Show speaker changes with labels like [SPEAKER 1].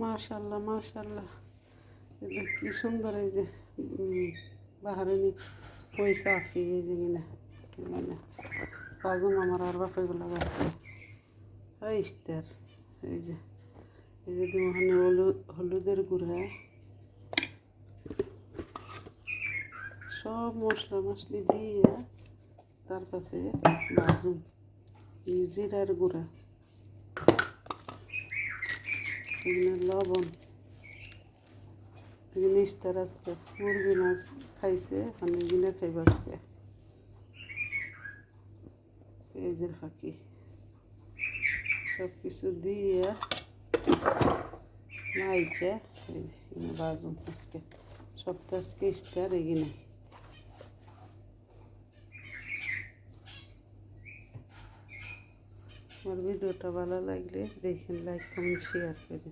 [SPEAKER 1] মাশাআল্লাহ মাশাআল্লাহ, কি সুন্দর এই যে বাহারানি ওই সাফি এই যে কিনা বাজুম আমার আর বাপেগুলো গাছে ইস্তার এই যে ওখানে হলুদের গুঁড়া সব মশলা মশলি দিয়ে তার কাছে বাজুম জিরার গুঁড়া এখানে লবণ এখানে ইস্তার আজকে মুরগি মাছ খাইছে আমি এখানে খাইব আজকে পেঁয়াজের ফাঁকি সব কিছু দিয়ে মাইকে বাজুম আজকে সপ্তাহ আজকে ইস্তার এগিয়ে আমার ভিডিওটা ভালো লাগলে দেখেন, লাইক কমেন্ট শেয়ার করে।